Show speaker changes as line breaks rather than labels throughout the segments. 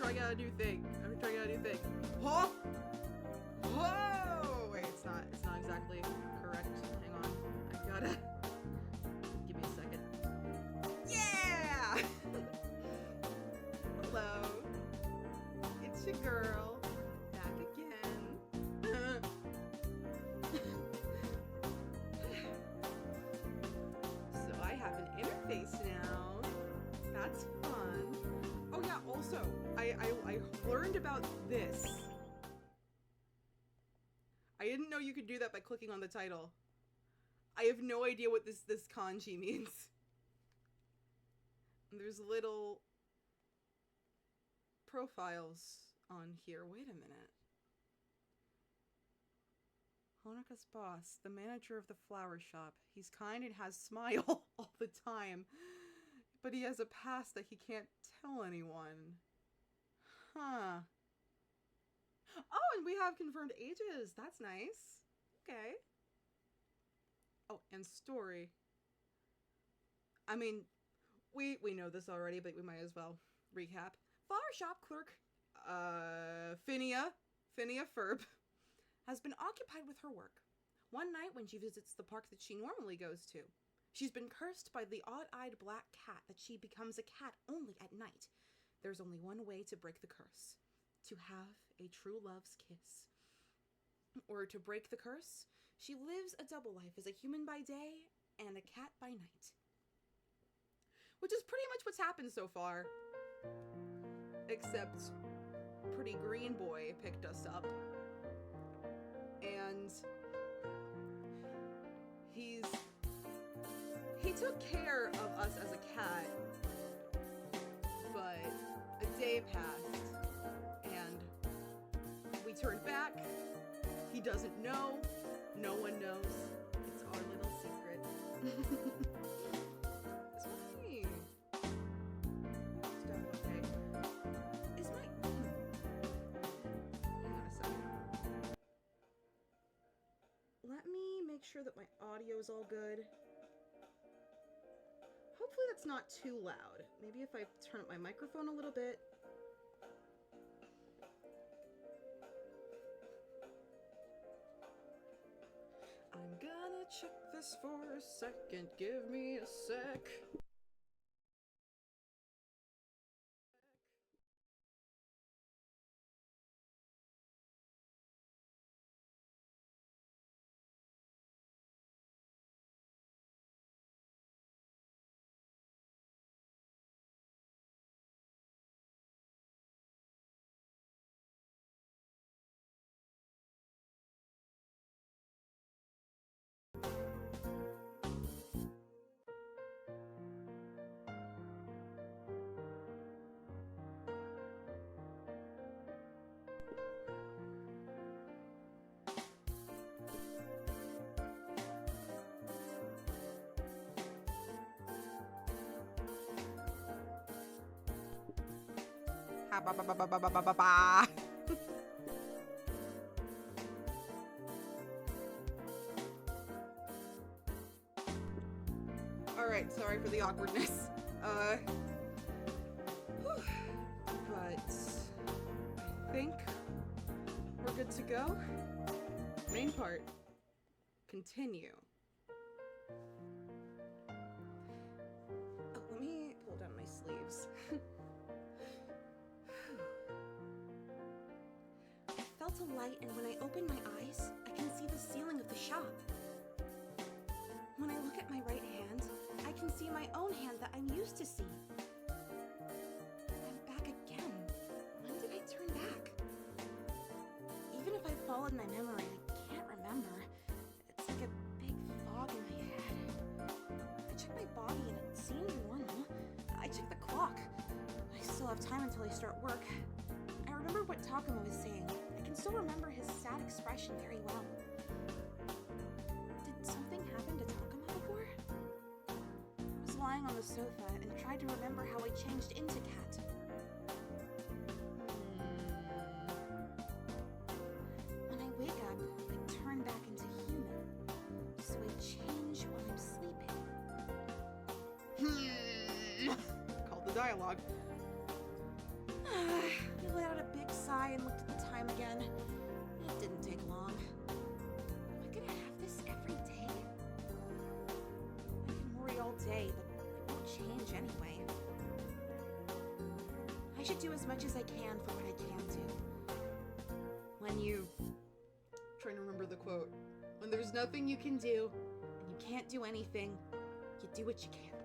trying out a new thing. Huh? Whoa! Wait, it's not exactly correct. Hang on. I gotta... Give me a second. Yeah! Hello. It's your girl. Back again. So I have an interface now. That's fun. Oh yeah, also, I learned about this. I didn't know you could do that by clicking on the title. I have no idea what this kanji means. And there's little profiles on here. Wait a minute. Honoka's boss, the manager of the flower shop. He's kind and has smile all the time. But he has a past that he can't tell anyone. Huh. Oh, and we have confirmed ages. That's nice. Okay. Oh, and story. I mean, we know this already, but we might as well recap. Flower shop clerk, Phinia Ferb, has been occupied with her work. One night when she visits the park that she normally goes to, she's been cursed by the odd-eyed black cat that she becomes a cat only at night. There's only one way to break the curse. To have a true love's kiss. Or to break the curse, she lives a double life as a human by day and a cat by night. Which is pretty much what's happened so far. Except Pretty Green Boy picked us up. And he took care of us as a cat. But a day passed. And we turned back. He doesn't know. No one knows. It's our little secret. It's funny. Stuff, okay. Is my... Hang on a second. Let me make sure that my audio is all good. Hopefully that's not too loud. Maybe if I turn up my microphone a little bit. I'm gonna check this for a second. Give me a sec. Ha ba ba ba ba ba ba ba ba. Alright, sorry for the awkwardness. But I think we're good to go. Main part. Continue. Oh, let me pull down my sleeves. I felt a light, and when I open my eyes, I can see the ceiling of the shop. When I look at my right hand, I can see my own hand that I'm used to seeing. I'm back again. When did I turn back? Even if I followed my memory, I can't remember. It's like a big fog in my head. I check my body and it seems normal. I check the clock. I still have time until I start work. I remember what Takuma was saying. I can still remember his sad expression very well. Did something happen to Takuma before? I was lying on the sofa and tried to remember how I changed into Cat. When I wake up, I turn back into human. So I change while I'm sleeping. Called the dialogue.
should do as much as I can for what I can do.
When you... trying to remember the quote. When there's nothing you can do, and you can't do anything, you do what you can.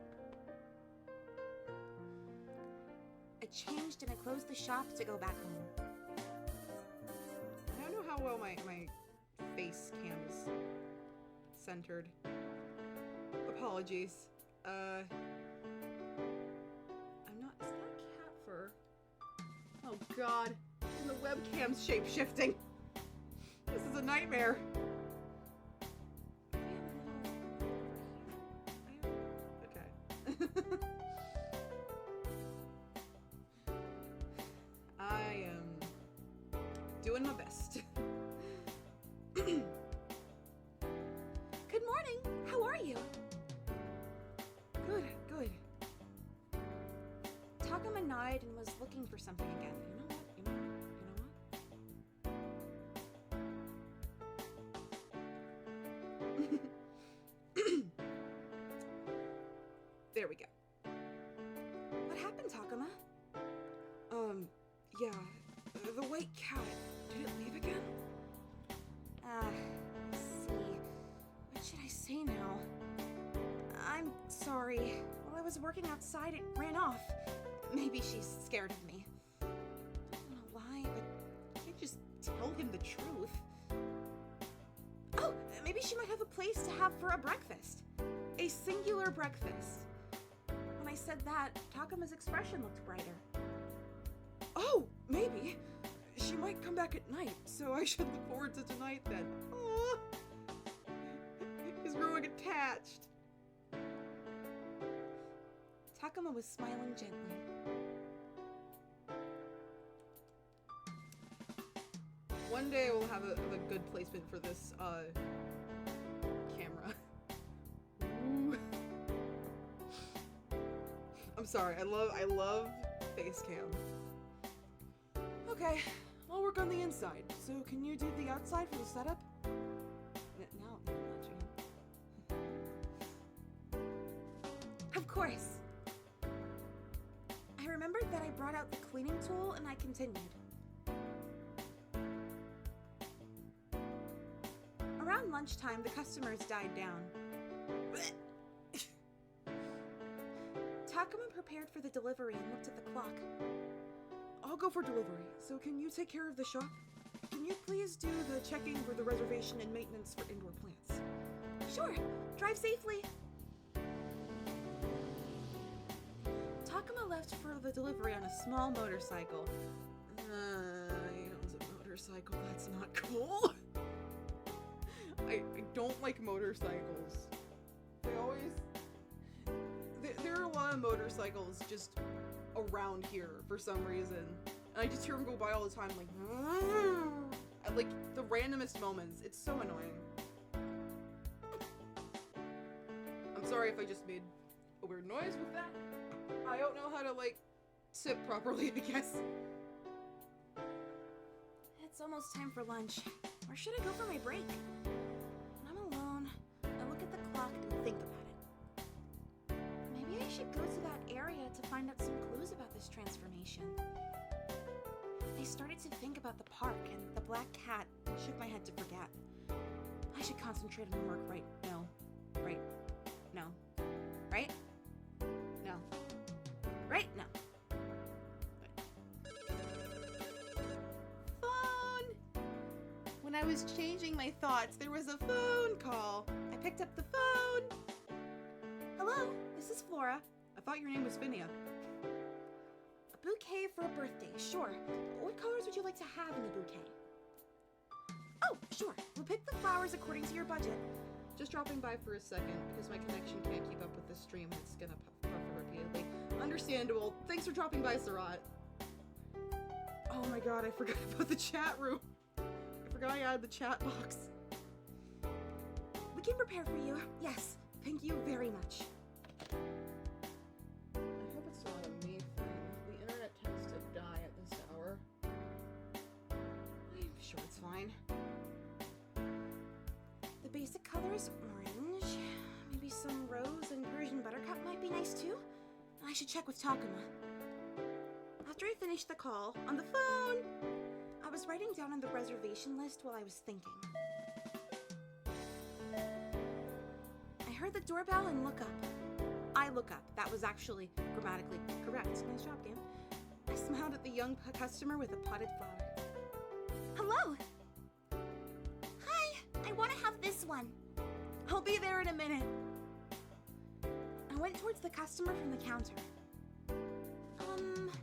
I changed and I closed the shop to go back home.
I don't know how well my face cam is centered. Apologies. I'm not... Is that a cat fur? Oh god. And the webcam's shape-shifting. This is a nightmare. Okay. I am doing my best.
Good morning. How are you?
Good, good.
Takuma nodded and was looking for something again. You know what?
There we go.
What happened, Takuma?
Yeah. The white cat. Did it leave again?
Let's see. What should I say now? I'm sorry. While I was working outside, it ran off. Maybe she's scared of me. I don't know why, but
You can't just tell him the truth.
oh, maybe she might have a place to have for a breakfast. A singular breakfast. When I said that, Takuma's expression looked brighter.
Oh, maybe. She might come back at night, so I should look forward to tonight then. Aw. He's growing attached.
Takuma was smiling gently.
One day we'll have a good placement for this, camera. Ooh. I'm sorry, I love face cam. Okay, I'll work on the inside. So can you do the outside for the setup? No, not you.
Of course. I remembered that I brought out the cleaning tool and I continued. Around lunchtime, the customers died down. Takuma prepared for the delivery and looked at the clock.
I'll go for delivery, so can you take care of the shop? Can you please do the checking for the reservation and maintenance for indoor plants?
Sure, drive safely. Takuma left for the delivery on a small motorcycle.
He owns a motorcycle, that's not cool. I don't like motorcycles. They always... There are a lot of motorcycles just around here for some reason. And I just hear them go by all the time, like... At like the randomest moments. It's so annoying. I'm sorry if I just made a weird noise with that. I don't know how to, like, sit properly, I guess.
It's almost time for lunch. Where should I go for my break? When I'm alone, I look at the clock and think about it. Maybe I should go to that area to find out some clues about this transformation. I started to think about the park and the black cat and shook my head to forget. I should concentrate on work right now. Right now. Right?
No.
Right now.
Phone! When I was changing my thoughts, there was a phone call. I picked up the phone.
Hello, this is Flora.
I thought your name was Phinia.
A bouquet for a birthday, sure. What colors would you like to have in the bouquet? Oh, sure. We'll pick the flowers according to your budget.
Just dropping by for a second because my connection can't keep up with the stream and it's gonna puff repeatedly. Understandable. Thanks for dropping by, Sarat. Oh my god, I forgot about the chat room. I forgot I added the chat box.
We can prepare for you. Yes, thank you very much.
I hope it's not a me thing. The internet tends to die at this hour. I'm sure it's fine.
The basic colors, orange, maybe some rose and Persian buttercup might be nice too. I should check with Takuma. After I I finished the call, on the phone, I was writing down on the reservation list while I was thinking. I heard the doorbell and look up. I look up. That was actually grammatically correct. Nice job, game. I smiled at the young customer with a potted flower. Hello. Hi, I want to have this one. I'll be there in a minute. I went towards the customer from the counter.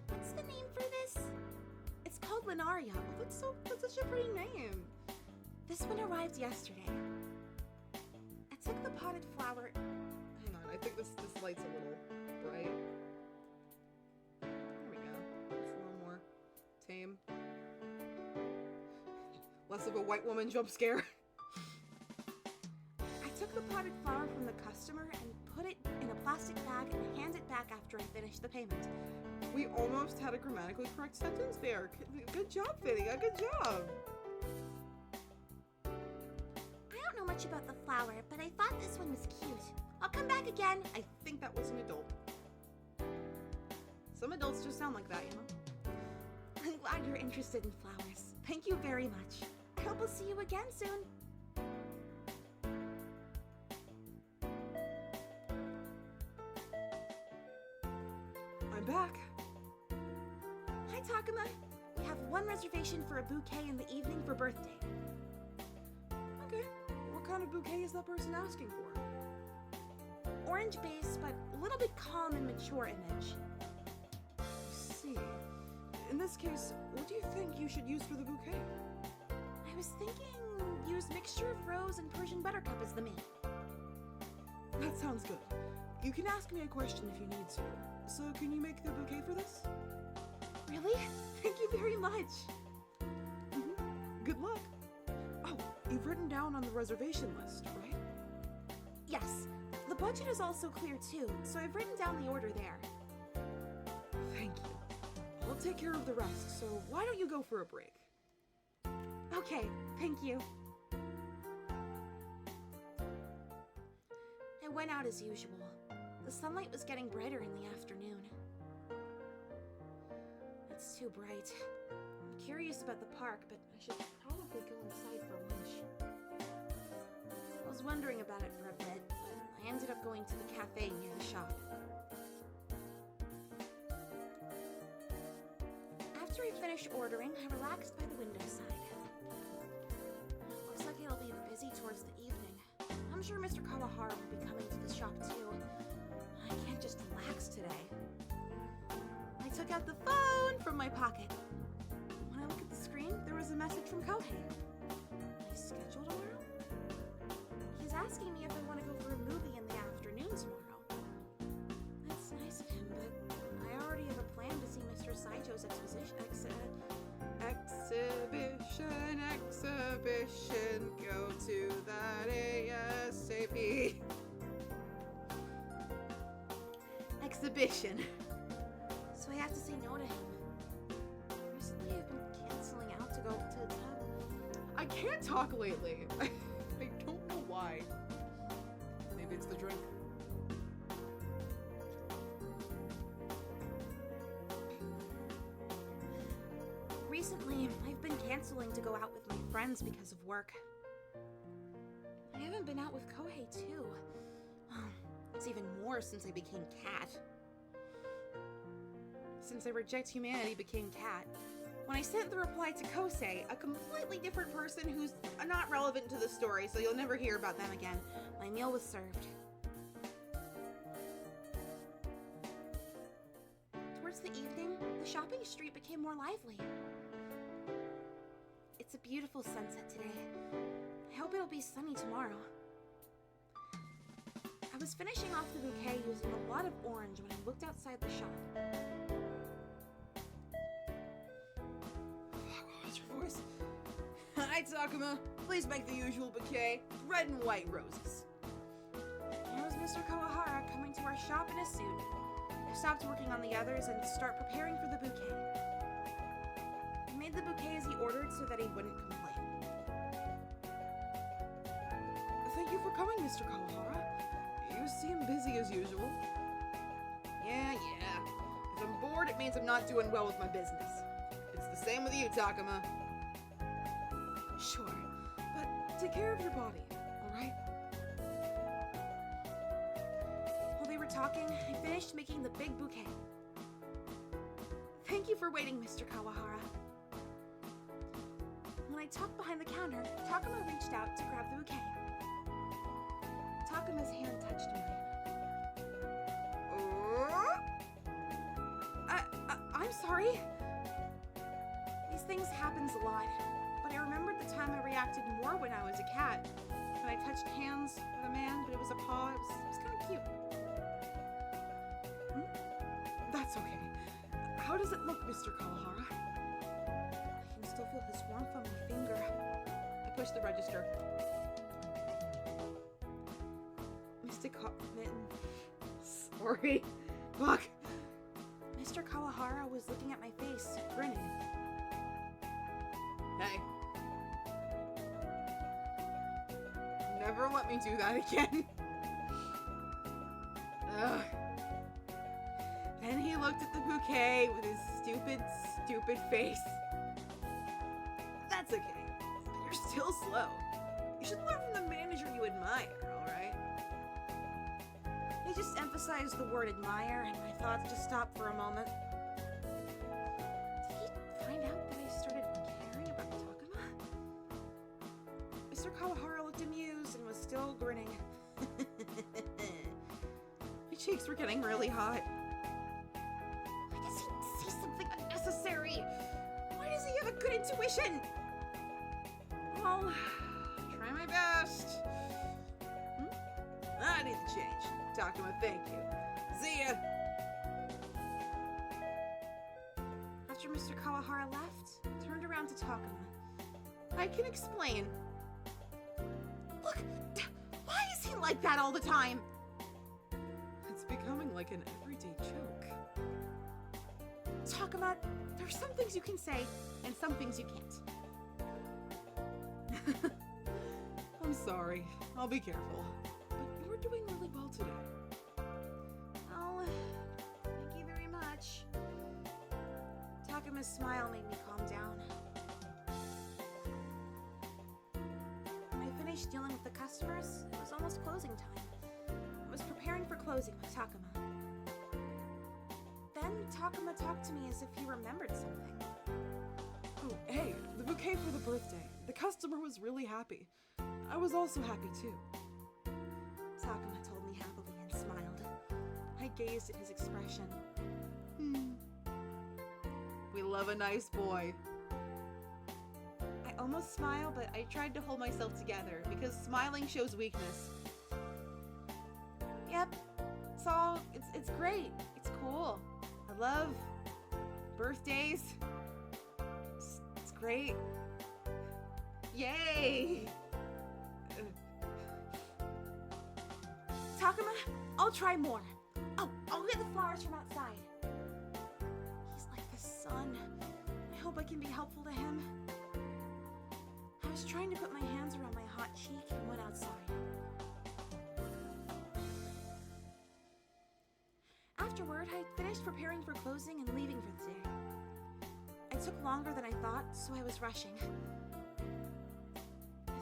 What's the name for this? It's called Linaria.
Oh, that's such a pretty name.
This one arrived yesterday. I took the potted flower.
Hang on, I think this light's a little bright. There we go. It's a little more tame. Less of a white woman jump scare.
I took the potted flower from the customer and put it in a plastic bag and handed it back after I finished the payment.
We almost had a grammatically correct sentence there. Good job, Fidia. Good job.
I don't know much about the flower, but I thought this one was cute. I'll come back again.
I think that was an adult. Some adults just sound like that, you know?
I'm glad you're interested in flowers. Thank you very much. I hope I'll see you again soon.
I'm back.
Hi, Takuma. We have one reservation for a bouquet in the evening for birthday.
Okay. What kind of bouquet is that person asking for?
Orange base, but a little bit calm and mature image.
I see. In this case, what do you think you should use for the bouquet?
I was thinking use mixture of rose and Persian buttercup as the main.
That sounds good. You can ask me a question if you need to. So can you make the bouquet for this?
Really? Thank you very much.
Good luck. Oh, you've written down on the reservation list, right?
Yes. The budget is also clear too, so I've written down the order there.
Thank you. I'll take care of the rest, so why don't you go for a break?
Okay, thank you. I went out as usual. The sunlight was getting brighter in the afternoon. It's too bright. I'm curious about the park, but I should probably go inside for lunch. I was wondering about it for a bit, but I ended up going to the cafe near the shop. After I finished ordering, I relaxed by the window side. Looks like it'll be busy towards the evening. I'm sure Mr. Kawahara will be coming to the shop too. I can't just relax today. I took out the phone from my pocket. When I look at the screen, there was a message from Kohei. My schedule tomorrow? He's asking me if I want to go for a movie in the afternoon tomorrow. That's nice of him, but I already have a plan to see Mr. Saito's
Exhibition, go to that ASAP.
Exhibition. So I have to say no to him. Recently I've been canceling out to go to the tub.
I can't talk lately. I don't know why. Maybe it's the drink.
Recently, I've been canceling to go out with my friends because of work. I haven't been out with Kohei, too. It's even more since I became Cat. Since I Reject Humanity became Cat, when I sent the reply to Kosei, a completely different person who's not relevant to the story, so you'll never hear about them again, my meal was served. Towards the evening, the shopping street became more lively. It's a beautiful sunset today. I hope it'll be sunny tomorrow. I was finishing off the bouquet using a lot of orange when I looked outside the shop.
What's your voice? Hi, Takuma. Please make the usual bouquet. Red and white roses.
There was Mr. Kawahara coming to our shop in a suit. I stopped working on the others and start preparing for the bouquet. I made the bouquet as he ordered so that he wouldn't complain.
Thank you for coming, Mr. Kawahara. You seem busy as usual. Yeah. If I'm bored, short, it means I'm not doing well with my business. It's the same with you, Takuma. Sure, but take care of your body, alright?
While they were talking, I finished making the big bouquet. Thank you for waiting, Mr. Kawahara. When I tucked behind the counter, Takuma reached out to grab the bouquet. Takuma's hand touched mine. I'm sorry. These things happens a lot, but I remembered the time I reacted more when I was a cat. When I touched hands with a man, but it was a paw. It was kind of cute.
That's okay. How does it look, Mr. Kawahara?
I can still feel his warmth on my finger.
I pushed the register. Sorry. Fuck.
Mr. Kawahara was looking at my face, grinning.
Hey. Never let me do that again. Ugh. Then he looked at the bouquet with his stupid face. That's okay. You're still slow. You should learn from the manager you admire, alright?
He just emphasized the word admire, and my thoughts just stopped for a moment. Did he find out that I started caring about Takuma? Mr. Kawahara looked amused and was still grinning.
My cheeks were getting really hot.
Why does he say something unnecessary? Why does he have a good intuition?
I'll try my best. I need the change. Takuma, thank you. See ya!
After Mr. Kawahara left, I turned around to Takuma.
I can explain.
Look! Why is he like that all the time?
It's becoming like an everyday joke.
Takuma, there are some things you can say, and some things you can't.
I'm sorry. I'll be careful. But you're doing really well today.
Oh, thank you very much. Takuma's smile made me calm down. When I finished dealing with the customers, it was almost closing time. I was preparing for closing with Takuma. Then Takuma talked to me as if he remembered something.
Oh, hey, the bouquet for the birthday. The customer was really happy. I was also happy too.
Takuma told me happily and smiled. I gazed at his expression.
We love a nice boy.
I almost smiled, but I tried to hold myself together because smiling shows weakness. Yep, it's great. It's cool. I love birthdays. It's great. Yay! Takuma, I'll try more. Oh, I'll get the flowers from outside. He's like the sun. I hope I can be helpful to him. I was trying to put my hands around my hot cheek and went outside. Afterward, I finished preparing for closing and leaving for the day. It took longer than I thought, so I was rushing. If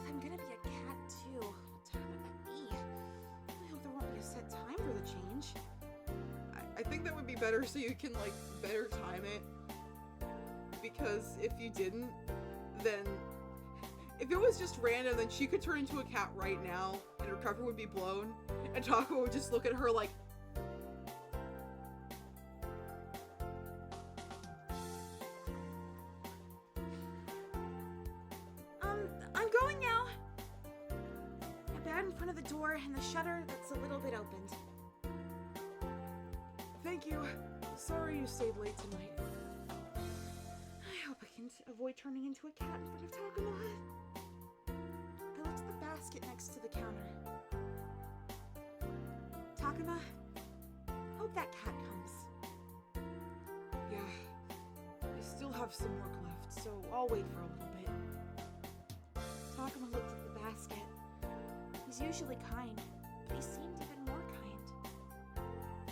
I'm gonna be a cat too, what time would that be? I hope there won't be a set time for the change.
I think that would be better so you can, like, better time it. Because if you didn't, then... If it was just random, then she could turn into a cat right now, and her cover would be blown, and Takuma would just look at her like...
I'm going now. I bowed in front of the door and the shutter that's a little bit opened.
Thank you. Sorry you stayed late tonight.
I hope I can avoid turning into a cat in front of Takuma. I looked at the basket next to the counter. Takuma, hope that cat comes.
Yeah. I still have some work left, so I'll wait for a little bit.
Takuma looked at the basket. He's usually kind, but he seemed even more kind.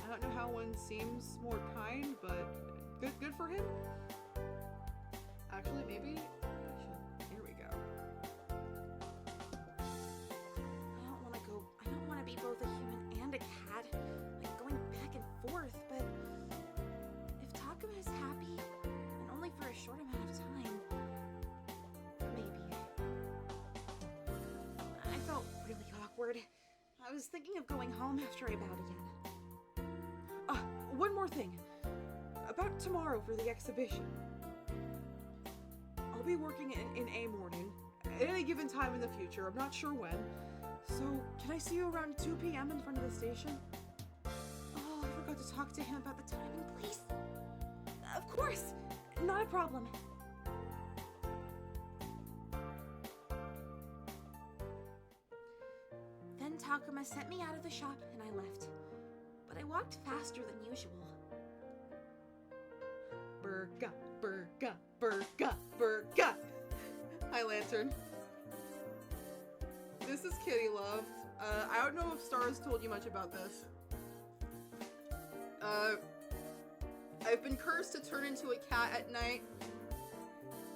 I don't know how one seems more kind, but Good for him. Actually, maybe I should. Here we go.
I don't want to be both a human and a cat, like going back and forth, but if Takuma is happy, and only for a short amount of time, maybe. I felt really awkward. I was thinking of going home after I bowed again.
One more thing. About tomorrow for the exhibition. I'll be working in A morning at any given time in the future. I'm not sure when. So, can I see you around 2 p.m. in front of the station?
Oh, I forgot to talk to him about the timing, please. Of course, not a problem. Then Takuma sent me out of the shop and I left. But I walked faster than usual.
Burga, burga, burga, burga. Hi, Lantern. This is Kitty Love. I don't know if Stars told you much about this. I've been cursed to turn into a cat at night,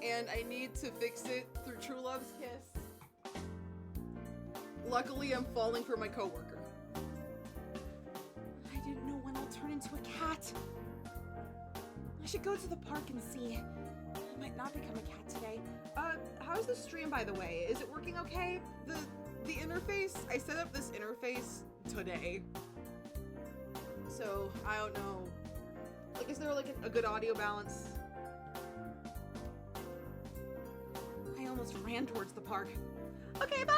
and I need to fix it through True Love's kiss. Luckily, I'm falling for my coworker.
I didn't know when I'll turn into a cat. I should go to the park and see. I might not become a cat today.
How's the stream, by the way? Is it working okay? The interface? I set up this interface today. So, I don't know. Like, is there, like, a good audio balance? I almost ran towards the park. Okay, bye!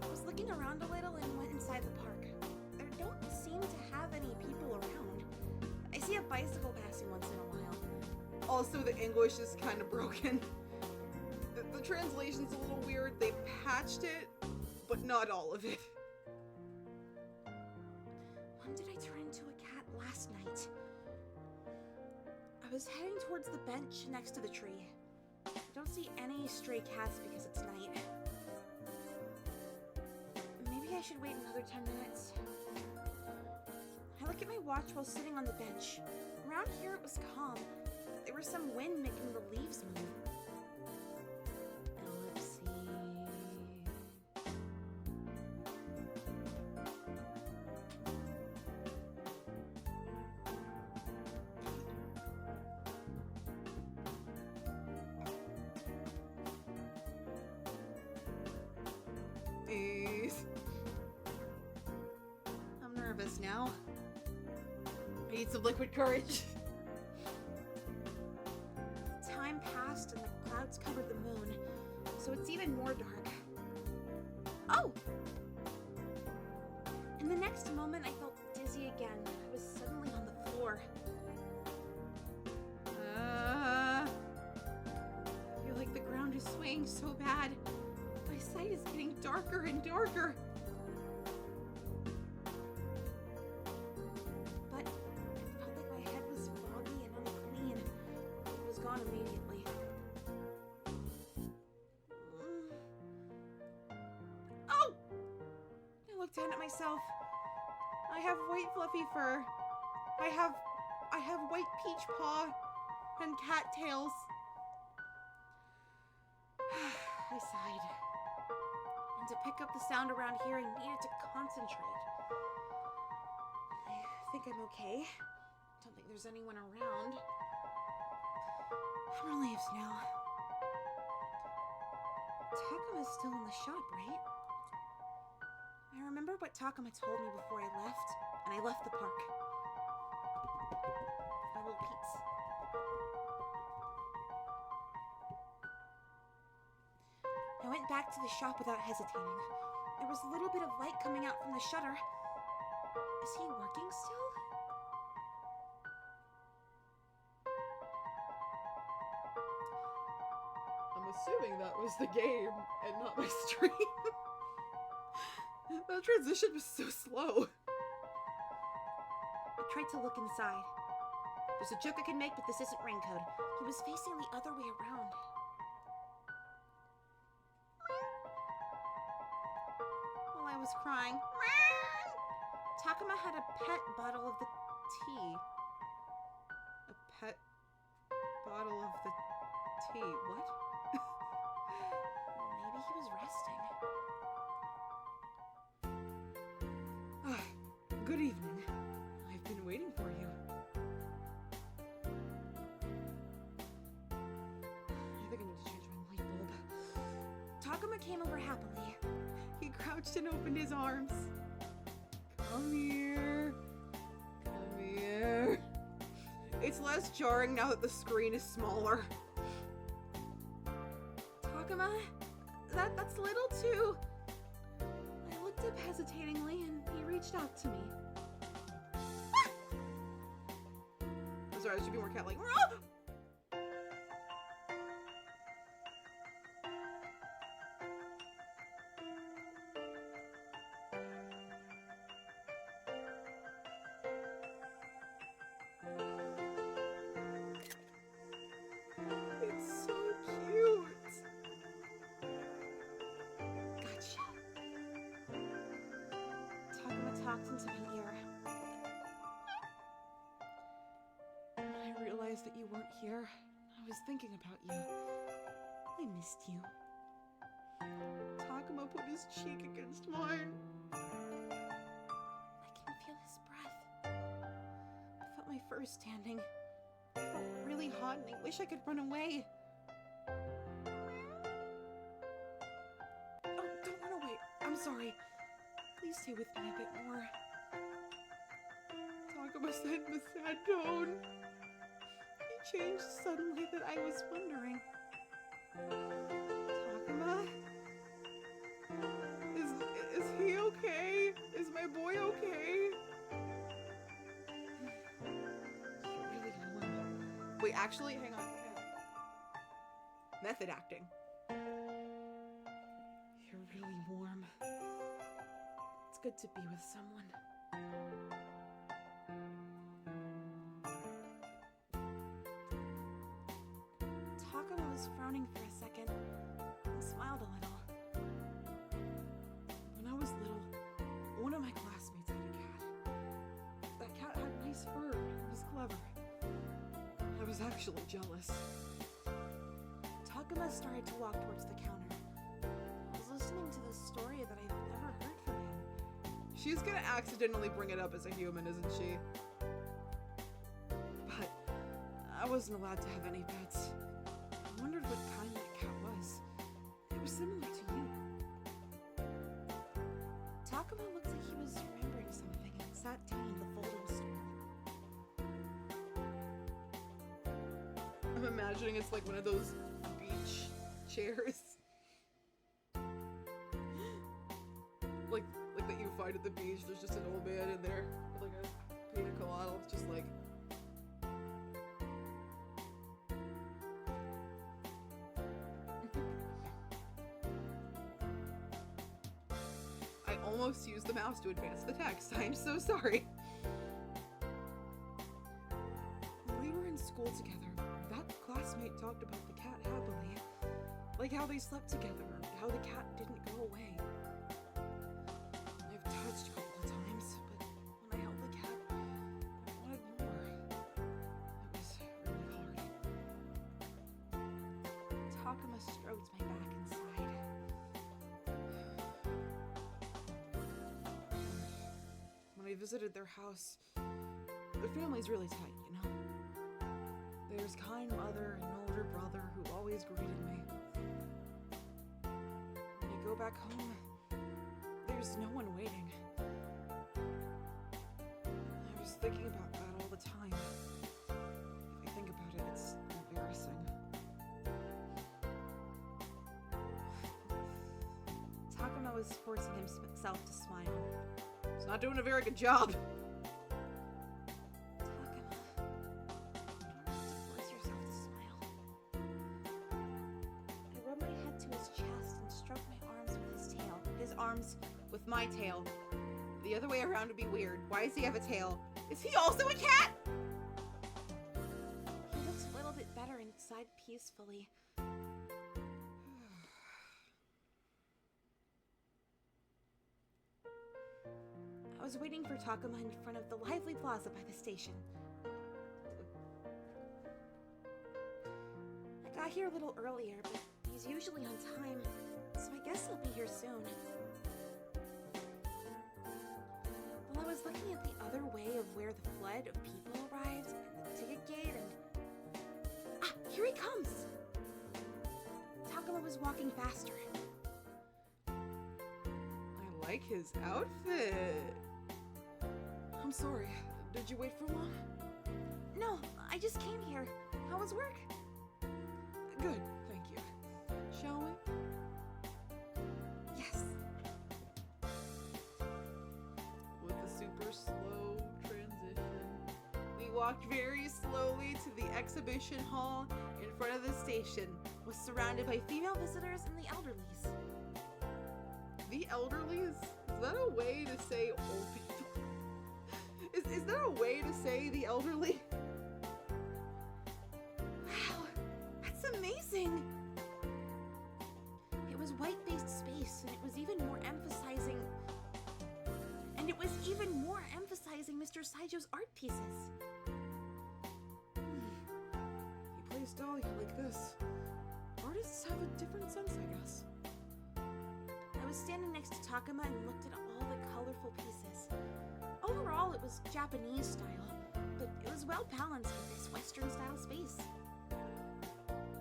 I was looking around a little and went inside the park. There don't seem to have any people around. I see a bicycle passing once in a while.
Also, the English is kind of broken. The translation's a little weird. They patched it, but not all of it.
When did I turn into a cat last night? I was heading towards the bench next to the tree. I don't see any stray cats because it's night. Maybe I should wait another 10 minutes. I look at my watch while sitting on the bench. Around here it was calm. There was some wind making the leaves move. Ellipses.
I'm nervous now. I need some liquid courage.
Time passed and the clouds covered the moon, so it's even more dark. Oh! In the next moment, I felt dizzy again. I was suddenly on the floor.
I feel like the ground is swaying so bad. My sight is getting darker and darker.
But I felt like my head was foggy and unclean. It was gone immediately. Oh! I looked down at myself.
I have white fluffy fur. I have white peach paw and cattails. I sighed.
And to pick up the sound around here, I needed to concentrate. I think I'm okay. Don't think there's anyone around. I'm relieved now. Takuma's still in the shop, right? I remember what Takuma told me before I left, and I left the park. My little peeps. I went back to the shop without hesitating. There was a little bit of light coming out from the shutter. Is he working still?
I'm assuming that was the game and not my stream. That transition was so slow.
I tried to look inside. There's a joke I can make, but this isn't Raincode. He was facing the other way around. was crying. Takuma had a pet bottle of the tea.
A pet bottle of the tea. What?
Maybe he was resting.
Good evening. I've been waiting for you. I think I need to change my light bulb.
Takuma came over happily.
He crouched and opened his arms. Come here. Come here. It's less jarring now that the screen is smaller.
Takuma, that's a little too... I looked up hesitatingly and he reached out to me.
I'm sorry, I should be more cat-like. It's so cute.
Gotcha. Takuma talked into my ear.
When I realized that you weren't here, I was thinking about you. I missed you. Takuma put his cheek against mine.
I can feel his breath. I felt my fur standing.
It felt really hot and I wish I could run away. Oh, don't run away. I'm sorry. Please stay with me a bit more. Takuma said in a sad tone. He changed suddenly that I was wondering. Takuma? Is he okay? Is my boy okay? You're really warm. Wait, actually, hang on. Method acting. You're really warm. It's good to be with someone.
Takuma was frowning for a second and smiled a little.
When I was little, one of my classmates had a cat. That cat had nice fur and was clever. I was actually jealous.
Takuma started to walk towards the counter. I was listening to this story that I've never heard from him.
She's gonna accidentally bring it up as a human, isn't she? But I wasn't allowed to have any pets. I wondered what kind that cat was. It was similar to you.
Takuma looked like he was remembering something and sat down on the folding stool.
I'm imagining it's like one of those beach chairs. like that you find at the beach. There's just an old man in there with like a pina colada. It's just like... I almost used the mouse to advance the text. I'm so sorry. When we were in school together, that classmate talked about the cat happily. Like how they slept together, how the cat didn't go away. I've touched a couple of times, but when I held the cat, I wanted more. It was really hard.
Takuma stroked my back and sighed.
When I visited their house, their family's really tight, you know? There's kind mother and older brother who always greeted me. When I go back home, there's no one waiting. I was thinking about that all the time. If I think about it, it's embarrassing.
Takuma was forcing himself to smile.
It's not doing a very good job.
Takuma, you don't have to force yourself to smile. I rubbed my head to his chest and stroked my arms with his tail.
His arms with my tail. The other way around would be weird. Why does he have a tail? Is he also a cat?
He looked a little bit better and sighed peacefully. was waiting for Takuma in front of the lively plaza by the station. I got here a little earlier, but he's usually on time, so I guess he'll be here soon. Well, I was looking at the other way of where the flood of people arrived, and the ticket gate, and... Ah, here he comes! Takuma was walking faster.
I like his outfit. I'm sorry, did you wait for long?
No, I just came here. How was work?
Good, thank you. Shall we?
Yes.
With a super slow transition, we walked very slowly to the exhibition hall in front of the station,
Was surrounded by female visitors and the elderlies.
The elderlies? Is that a way to say old people? Is there a way to say the elderly?
Wow, that's amazing! It was white-based space, and it was even more emphasizing... Mr. Saijo's art pieces.
He plays Dahlia like this. Artists have a different sense, I guess.
I was standing next to Takuma and looked at all the colorful pieces. Overall, it was Japanese style, but it was well balanced with this Western style space.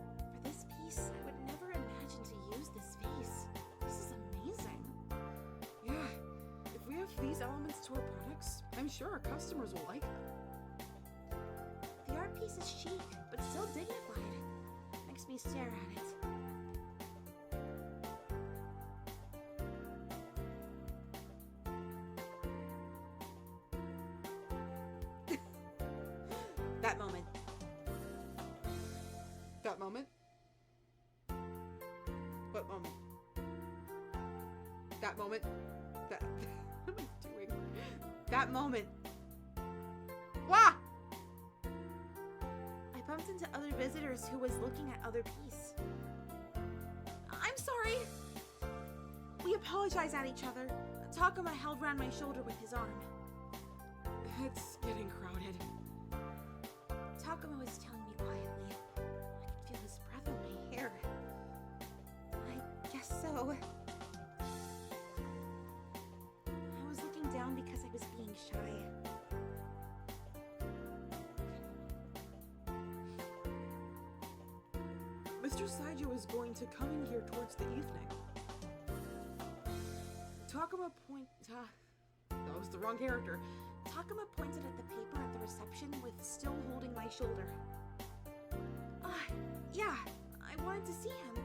For this piece, I would never imagine to use this space. This is amazing.
Yeah, if we have these elements to our products, I'm sure our customers will like them.
The art piece is chic, but still dignified. Makes me stare at it. That moment.
That moment? What moment? That moment? That... What am I doing? That moment. Wah!
I bumped into other visitors who was looking at other piece. I'm sorry! We apologized at each other. Takuma held round my shoulder with his arm.
It's getting crowded.
Takuma was telling me quietly. I could feel his breath on my hair. I guess so. I was looking down because I was being shy.
Mr. Saijo is going to come in here towards the evening. Takuma that was the wrong character.
Takuma pointed at the paper at the reception with still holding my shoulder. Yeah, I wanted to see him.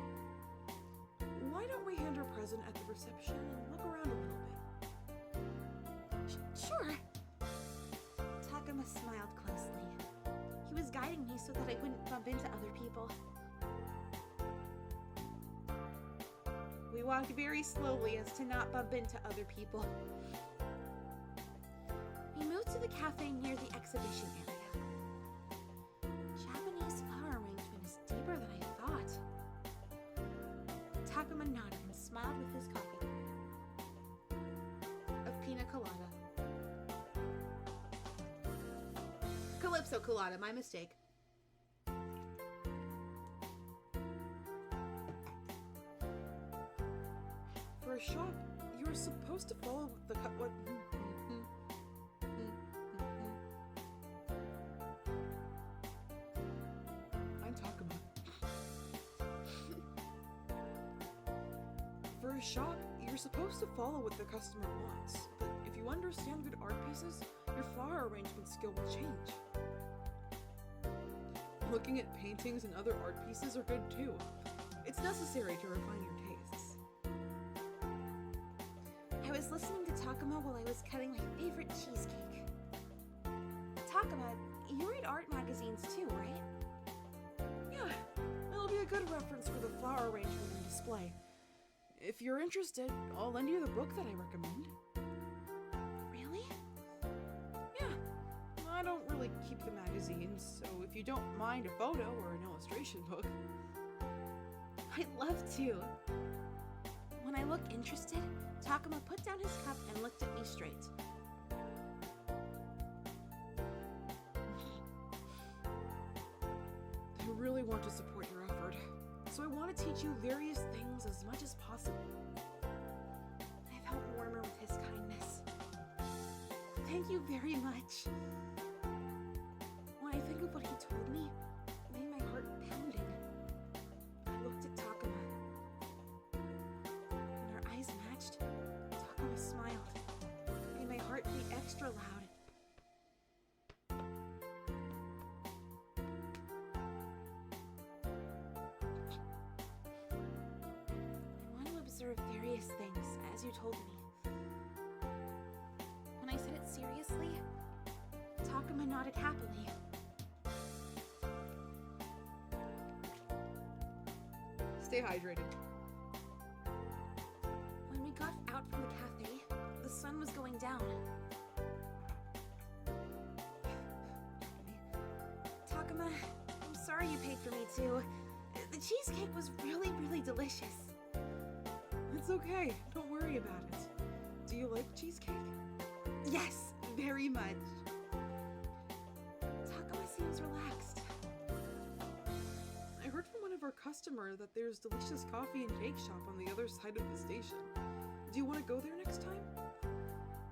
Why don't we hand her present at the reception and look around a little bit?
Sure. Takuma smiled closely. He was guiding me so that I wouldn't bump into other people.
We walked very slowly as to not bump into other people.
We moved to the cafe near the exhibition area. Japanese flower arrangement is deeper than I thought. Takuma nodded and smiled with his coffee.
A pina colada. Calypso colada, my mistake. For a shop, you're supposed to follow the what? I'm Takuma. For a shop, you're supposed to follow what the customer wants, but if you understand good art pieces, your flower arrangement skill will change. Looking at paintings and other art pieces are good too. It's necessary to refine your tastes.
I was listening to Takuma while I was cutting my favorite cheesecake. Takuma, you read art magazines too, right?
Yeah, it'll be a good reference for the flower arrangement and display. If you're interested, I'll lend you the book that I recommend.
Really?
Yeah, I don't really keep the magazines, so if you don't mind a photo or an illustration book.
I'd love to. When I looked interested, Takuma put down his cup and looked at me straight. want to support your effort, so I want to teach you various things as much as possible. I felt warmer with his kindness. Thank you very much. When I think of what he told me, it made my heart pounding. I looked at Takuma. When our eyes matched, Takuma smiled. It made my heart beat extra loud. I want to observe various things, as you told me. When I said it seriously, Takuma nodded happily.
Stay hydrated.
When we got out from the cafe, the sun was going down. Takuma, I'm sorry you paid for me too. The cheesecake was really, really delicious.
It's okay. Don't worry about it. Do you like cheesecake?
Yes, very much. Takuma seems relaxed.
I heard from one of our customers that there's delicious coffee and cake shop on the other side of the station. Do you want to go there next time?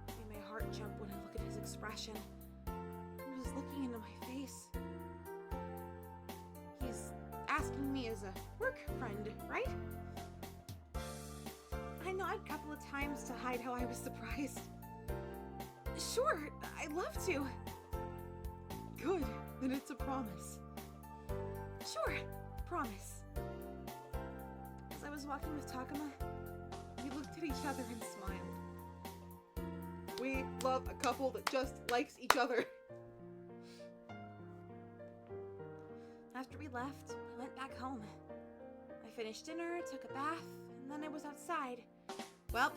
It made my heart jump when I look at his expression. He was looking into my face. He's asking me as a work friend, right? I nodded a couple of times to hide how I was surprised. Sure, I'd love to.
Good. Then it's a promise.
Sure, promise. As I was walking with Takuma, we looked at each other and smiled.
We love a couple that just likes each other.
After we left, I went back home. I finished dinner, took a bath, and then I was outside. Well,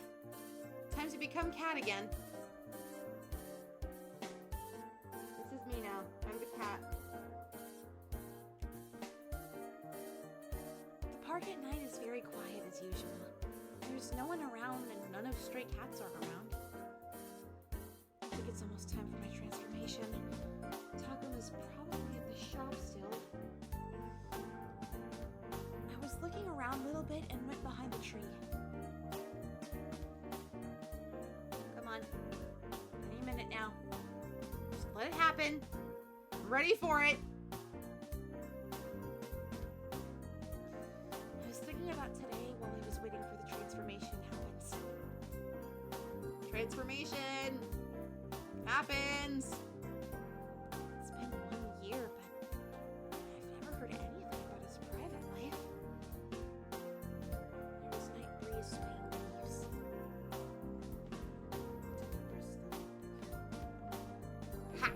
time to become cat again. This is me now. I'm the cat. The park at night is very quiet as usual. There's no one around and none of stray cats are around. I think it's almost time for my transformation. Takuma's probably at the shop still. I was looking around a little bit and went behind the tree. Come on. Any minute now. Just let it happen. I'm ready for it. I was thinking about today while I was waiting for the transformation happens.
Transformation happens.
It's been 1 year, but I've never heard anything about his private life. There was night breeze swaying leaves. Ha!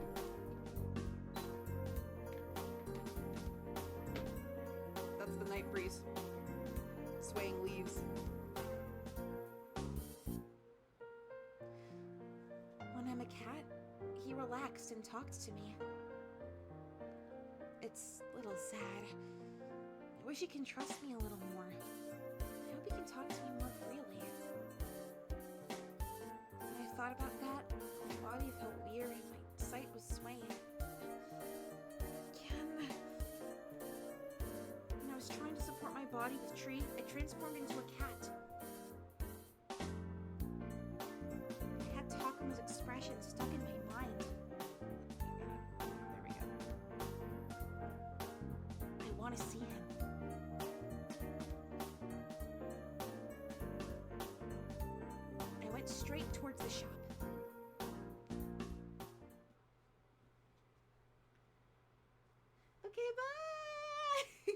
That's the night breeze. Swaying leaves.
When I'm a cat, he relaxed and talked to me. It's a little sad. I wish he can trust me a little more. I hope he can talk to me more freely. When I thought about that, my body felt weird and my sight was swaying. Again. When I was trying to support my body with tree, I transformed into a cat. I had Takuma's expression stuck in my mind. There we go. I want to see him. I went straight towards the shop. Okay, bye!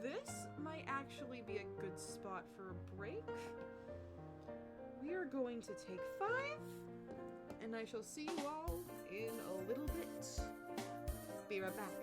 This might actually be a good spot for a break. We are going to take 5, and I shall see you all in a little bit. Be right back.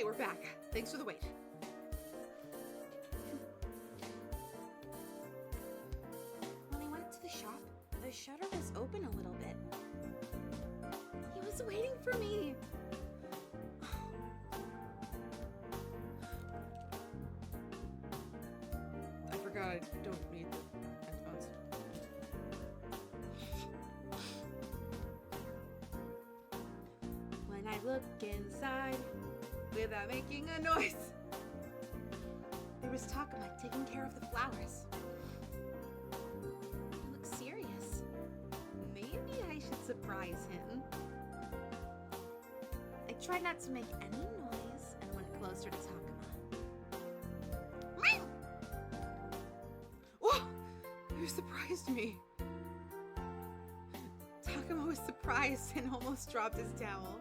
Okay, we're back. Thanks for the wait.
When I went to the shop, the shutter was open a little bit. He was waiting for me.
I forgot I don't need the headphones.
When I look inside,
Without making a noise.
there was Takuma taking care of the flowers. He looked serious.
Maybe I should surprise him.
I tried not to make any noise and went closer to Takuma.
Whoa! You surprised me. Takuma was surprised and almost dropped his towel.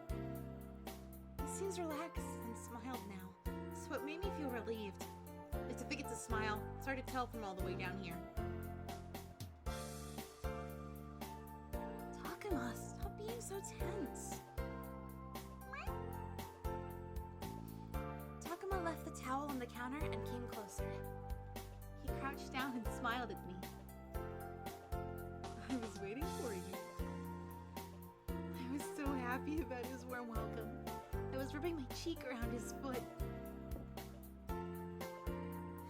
He seems relaxed and smiled now, so it made me feel relieved. I think it's a smile. It's hard to tell from all the way down here. Takuma, stop being so tense. Takuma left the towel on the counter and came closer. He crouched down and smiled at me.
I was waiting for you. I was so happy about his warm welcome.
I was rubbing my cheek around his foot.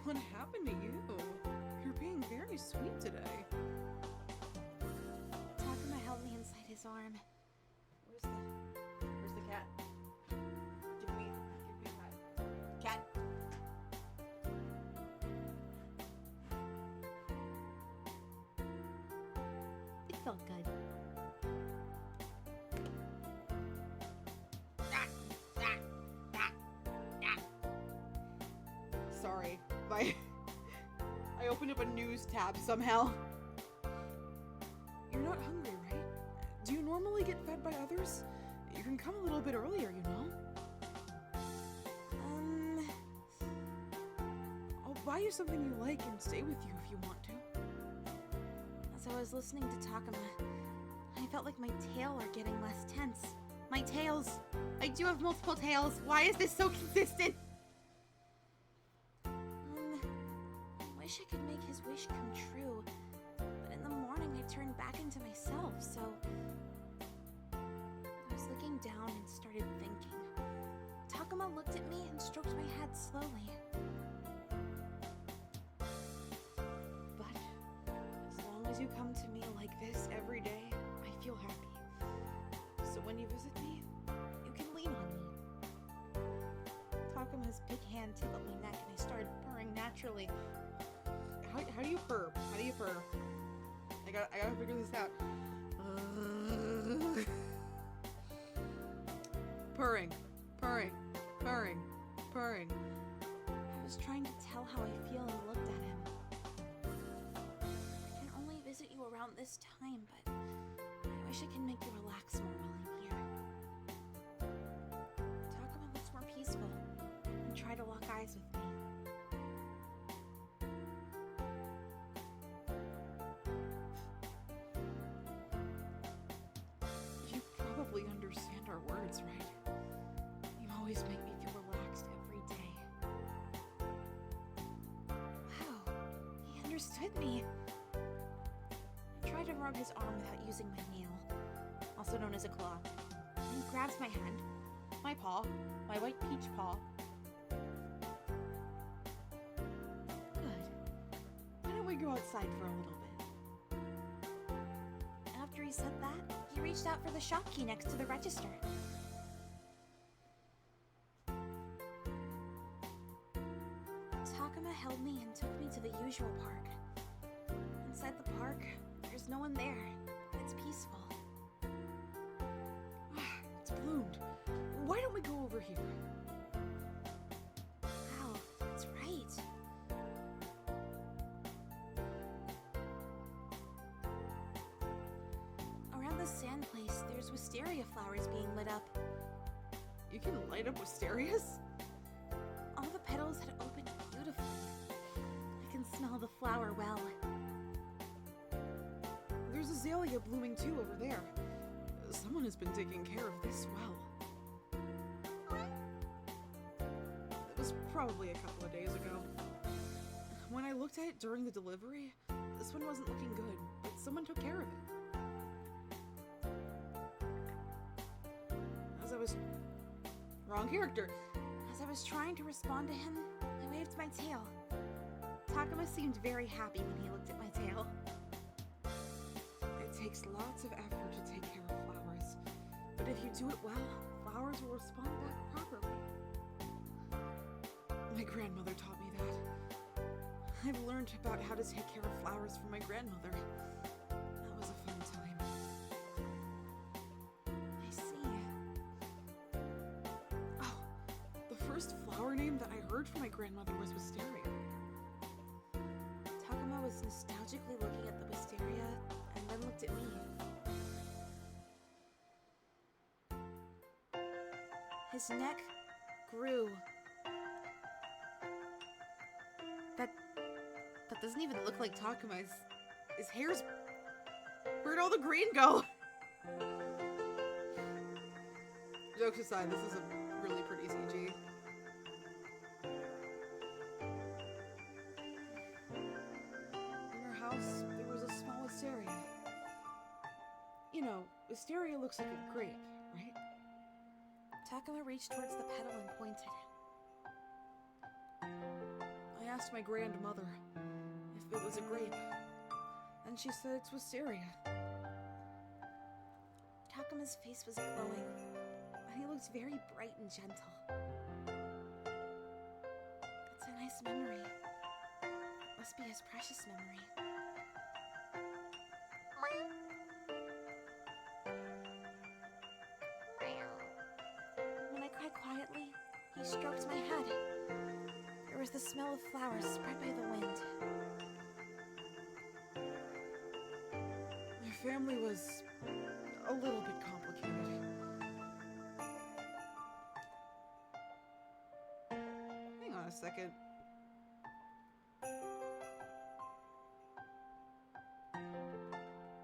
What happened to you? You're being very sweet today.
Takuma held me inside his arm.
Where's the cat? Give me a cat. Cat.
It felt good.
Sorry, I opened up a news tab somehow. You're not hungry, right? Do you normally get fed by others? You can come a little bit earlier, you know? I'll buy you something you like and stay with you if you want to.
As I was listening to Takuma, I felt like my tail are getting less tense. My tails! I do have multiple tails. Why is this so consistent? I wish I could make his wish come true, but in the morning I turned back into myself, so I was looking down and started thinking. Takuma looked at me and stroked my head slowly.
But as long as you come to me like this every day, I feel happy. So when you visit me, you can lean on me.
Takuma's big hand tickled my neck and I started purring naturally.
How do you purr? How do you purr? I gotta figure this out. Purring, purring, purring, purring.
I was trying to tell how I feel and looked at him. I can only visit you around this time, but I wish I could make you relax more while I'm here. Takuma looks more peaceful and try to lock eyes with me.
You probably understand our words, right? You always make me feel relaxed every day.
Wow, he understood me. I tried to rub his arm without using my nail, also known as a claw. He grabs my hand, my paw, my white peach paw.
Good. Why don't we go outside for a little bit?
After he said that, he reached out for the shop key next to the register. Takuma held me and took me to the usual park. Inside the park, there's no one there. It's peaceful.
It's bloomed. Why don't we go over here?
Wow, that's right. Around the sand place, there's wisteria flowers being lit up.
You can light up wisterias?
All the petals had opened beautifully. I can smell the flower well.
There's azalea blooming too over there. Someone has been taking care of this well. was probably a couple of days ago. When I looked at it during the delivery, this one wasn't looking good, but someone took care of it. Wrong character.
As I was trying to respond to him, I waved my tail. Takuma seemed very happy when he looked at my tail.
It takes lots of effort to take care of flowers, but if you do it well, flowers will respond back properly. My grandmother taught me that. I've learned about how to take care of flowers from my grandmother. That was a fun time.
I see.
Oh, the first flower name that I heard from my grandmother was wisteria.
Takuma was nostalgically looking at the wisteria and then looked at me. His neck grew.
That doesn't even look like Takuma. His hair's... Where'd all the green go? Jokes aside, this is a really pretty CG. In our house, there was a small wisteria. You know, wisteria looks like a grape, right?
Takuma reached towards the petal and pointed.
I asked my grandmother if it was a grape, and she said it's wisteria.
Takuma's face was glowing, and he looked very bright and gentle. It's a nice memory. It must be his precious memory. When I cried quietly, he stroked my head. There was the smell of flowers spread by the wind.
My family was a little bit complicated. Hang on a second.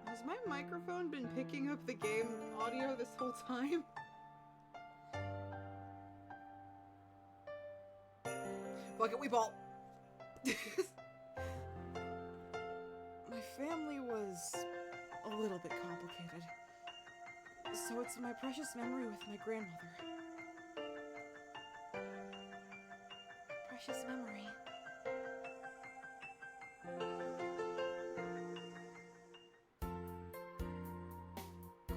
Has my microphone been picking up the game audio this whole time? Fuck it, we ball. My family was a little bit complicated. So it's my precious memory with my grandmother.
Precious memory.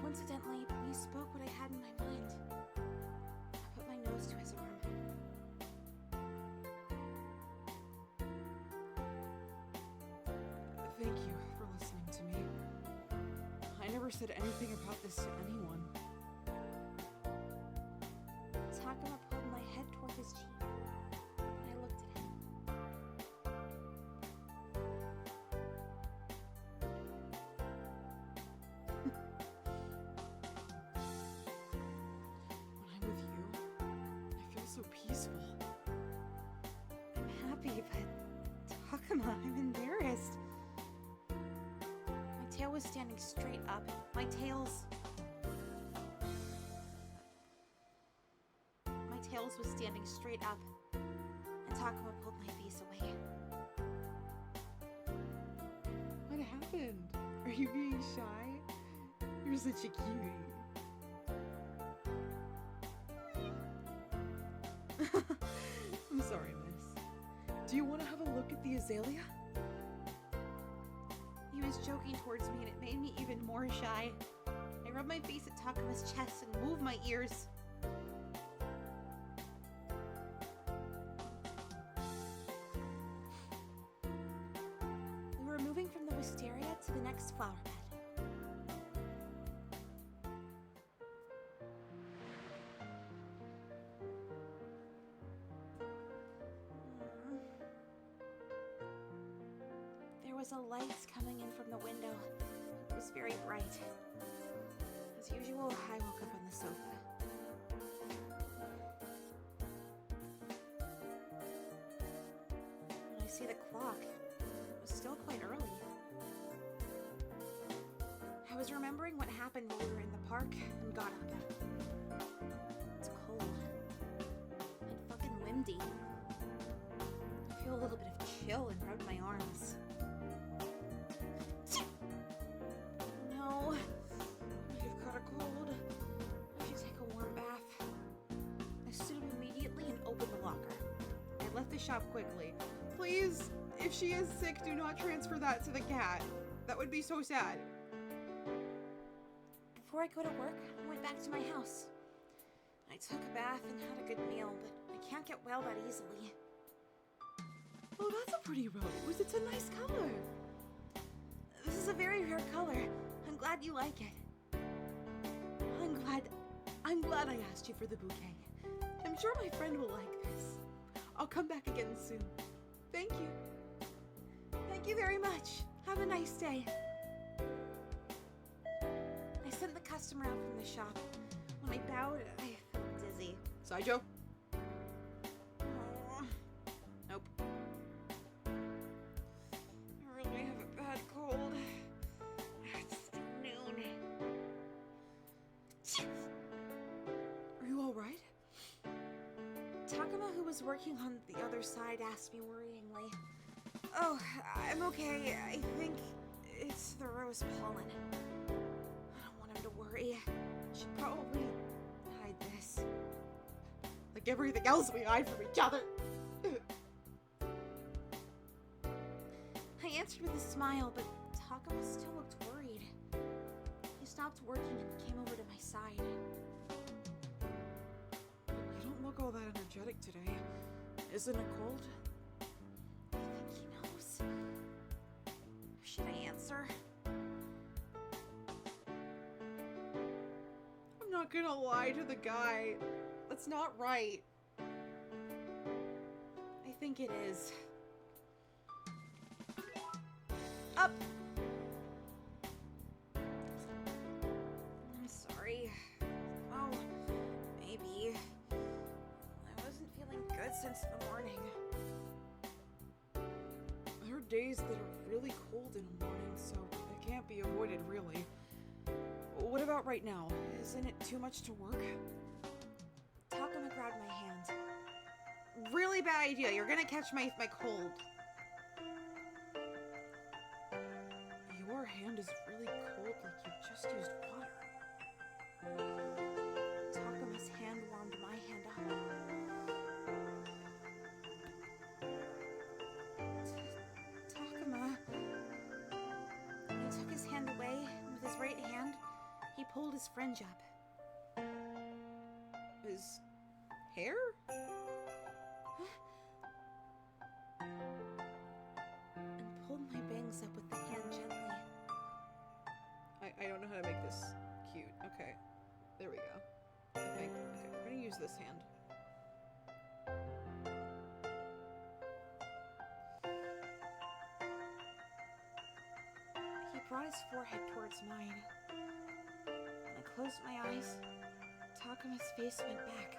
Coincidentally, you spoke what I had in my mind. I put my nose to his arm.
Thank you for listening to me. I never said anything about this to anyone.
Takuma pulled my head toward his cheek, and I looked at him.
When I'm with you, I feel so peaceful.
I'm happy, but Takuma, I'm embarrassed. My tail was standing straight up. My tails was standing straight up, and Takuma pulled my face away.
What happened? Are you being shy? You're such a cutie. I'm sorry, miss. Do you want to have a look at the azalea?
He was joking towards me, and it made me even more shy. I rubbed my face at Takuma's chest and moved my ears. We were moving from the wisteria to the next flower bed. There was a light coming in from the window. It was very bright. As usual, I woke up on the sofa. When I see the clock, it was still quite early. I was remembering what happened when we were in the park and got up. It's cold and fucking windy. little bit of chill and rubbed my arms. No, I've got a cold. I should take a warm bath. I stood up immediately and opened the locker.
I left the shop quickly. Please, if she is sick, do not transfer that to the cat. That would be so sad.
Before I go to work, I went back to my house. I took a bath and had a good meal, but I can't get well that easily.
Oh, that's a pretty rose. It's a nice color.
This is a very rare color. I'm glad you like it.
I'm glad I asked you for the bouquet. I'm sure my friend will like this. I'll come back again soon. Thank you.
Thank you very much. Have a nice day. I sent the customer out from the shop. When I bowed, I felt dizzy.
Sideshow?
Oh,
Nope.
I really have a bad cold. It's still noon.
Are you alright?
Takuma, who was working on the other side, asked me worryingly. Oh, I'm okay. I think it's the rose pollen. I don't want him to worry. Should probably hide this.
Like everything else we hide from each other.
I answered with a smile, but Takuma still looked worried. He stopped working and came over to my side.
You don't look all that energetic today. Isn't it cold?
I think he knows. Should I answer?
I'm not gonna lie to the guy. That's not right.
I think it is. Up! I'm sorry. Oh, maybe. I wasn't feeling good since the morning.
There are days that are really cold in the morning, so it can't be avoided, really. What about right now? Isn't it too much to work?
Takuma grabbed my hand.
Really bad idea. You're gonna catch my cold. Your hand is really cold, like you just used water.
Takuma's hand warmed my hand up. Takuma. He took his hand away, and with his right hand, he pulled his fringe up.
His hair?
And pulled my bangs up with the hand gently.
I don't know how to make this cute. Okay. There we go. I think. Okay, we're gonna use this hand.
He brought his forehead towards mine. When I closed my eyes, Takuma's face went back.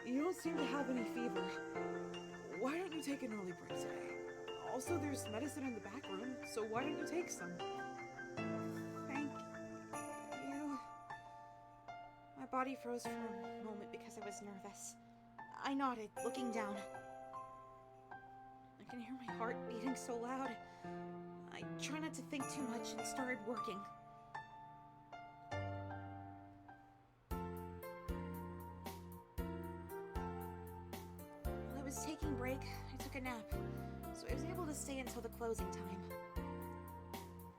You don't seem to have any fever. Why don't you take an early break today? Also, there's medicine in the back room, so why don't you take some?
Thank you. My body froze for a moment because I was nervous. I nodded, looking down. I can hear my heart beating so loud. I tried not to think too much and started working. While I was taking a break, I took a nap, so I was able to stay until the closing time.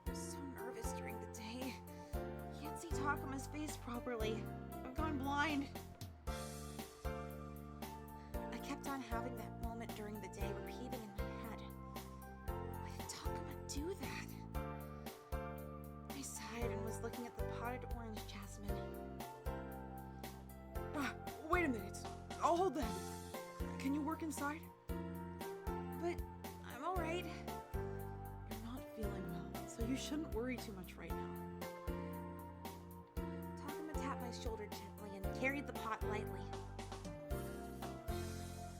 I was so nervous during the day. I can't see Takuma's face properly.
I've gone blind.
I kept on having that moment during the day repeating in my head. Why did Takuma do that? I sighed and was looking at the potted orange jasmine.
Ah, wait a minute. I'll hold that. Can you work inside?
But I'm alright.
You're not feeling well, so you shouldn't worry too much right now.
Takuma tapped my shoulder gently and carried the pot lightly.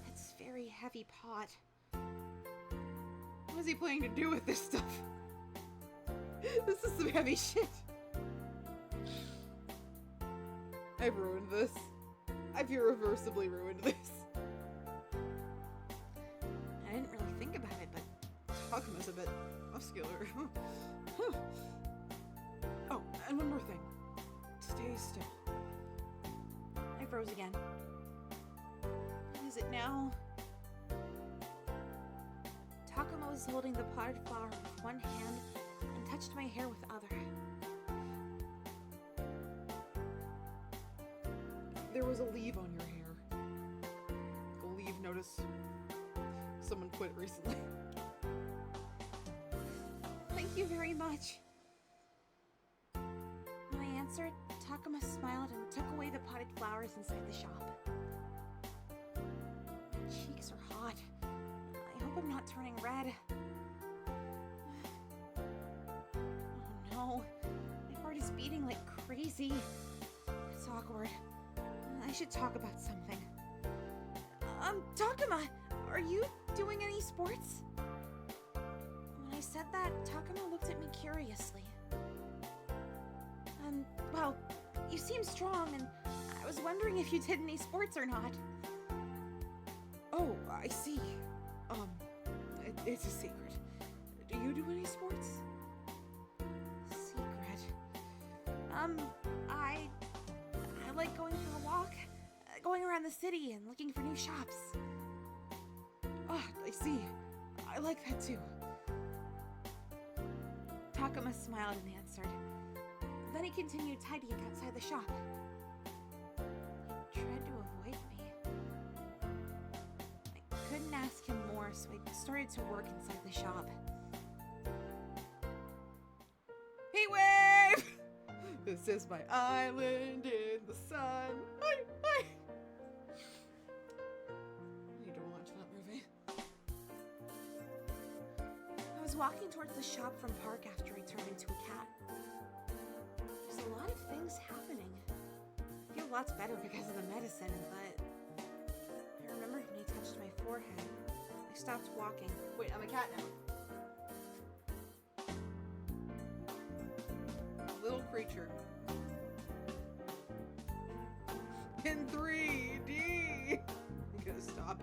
It's a very heavy pot.
What is he planning to do with this stuff? This is some heavy shit. I ruined this. I've irreversibly ruined this.
I didn't really think about it, but
Takuma's a bit muscular. Oh, and one more thing. Stay still.
I froze again. Is it now? Takuma was holding the potted flower with one hand and touched my hair with the other.
There was a leave on your hair. A leave notice someone quit recently.
Thank you very much. When I answered, Takuma smiled and took away the potted flowers inside the shop. My cheeks are hot. I hope I'm not turning red. Oh no, my heart is beating like crazy. It's awkward. I should talk about something. Takuma, are you doing any sports? When I said that, Takuma looked at me curiously. Well, you seem strong, and I was wondering if you did any sports or not.
Oh, I see. It's a secret. Do you do any sports?
Secret. I like going for a walk, going around the city and looking for new shops.
Ah, I see. I like that too.
Takuma smiled and answered. Then he continued tidying outside the shop. He tried to avoid me. I couldn't ask him more, so I started to work inside the shop.
Hey, wave! This is my island in the sun. Hi, hi! I need to watch that movie.
I was walking towards the shop from park after I turned into a cat. There's a lot of things happening. I feel lots better because of the medicine, but I remembered when he touched my forehead. I stopped walking.
Wait, I'm a cat now. Little creature. In 3D! I'm gonna stop.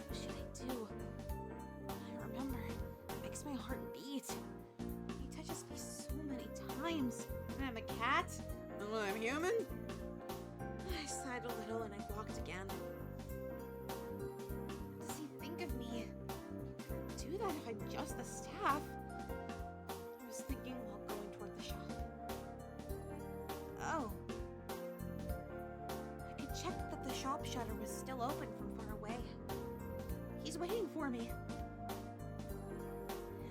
What should I do? I remember. It makes my heart beat. He touches me so many times. And I'm a cat?
And when I'm human?
I sighed a little and I walked again. What does he think of me? I couldn't do that if I'm just the staff. I was thinking while going toward the shop. Oh. I could check that the shop shutter was still open from far away. He's waiting for me.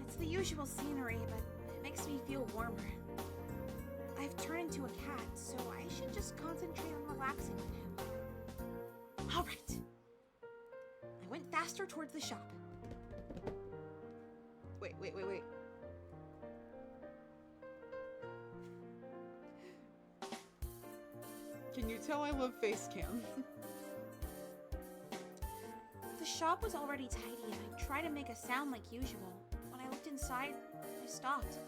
It's the usual scenery, but it makes me feel warmer. I've turned into a cat, so I should just concentrate on relaxing with him. All right. I went faster towards the shop.
Wait. Can you tell I love face cam?
The shop was already tidy, and I tried to make a sound like usual. When I looked inside, I stopped.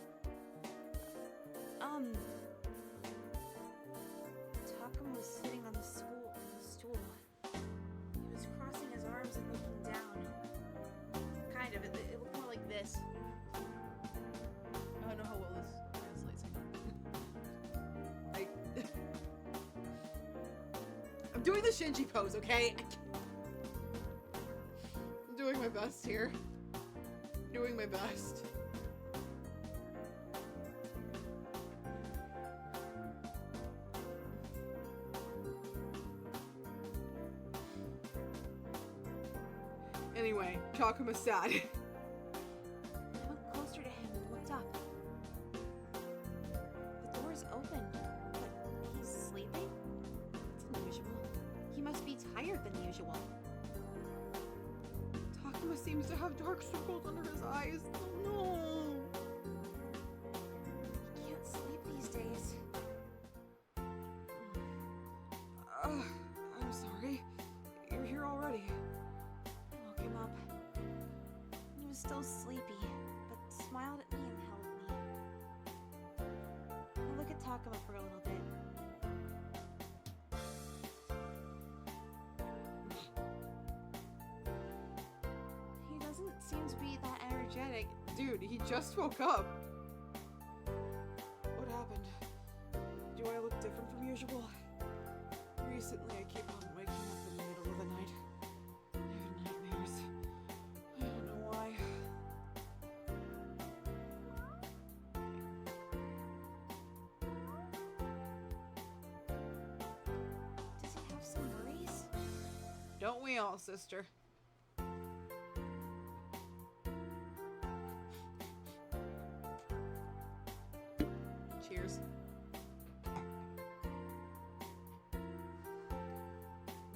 Takuma was sitting on the stool. He was crossing his arms and looking down. Kind of. It looked more like this.
I don't know how well this translates. I'm doing the Shinji pose, okay? I'm doing my best here. Doing my best. Anyway, Takuma's sad.
I went closer to him and looked up. The door's open, but he's sleeping? It's unusual. He must be tired than usual.
Takuma seems to have dark circles under his eyes. Oh no!
He can't sleep these days.
I'm sorry. You're here already.
I woke him up. He was still sleepy, but smiled at me and held me. I look at Takuma for a little bit. He doesn't seem to be that energetic.
Dude, he just woke up. What happened? Do I look different from usual? Recently, I keep on waking up in the middle of the night. I have nightmares. I don't know why.
Does he have some worries?
Don't we all, sister? Cheers.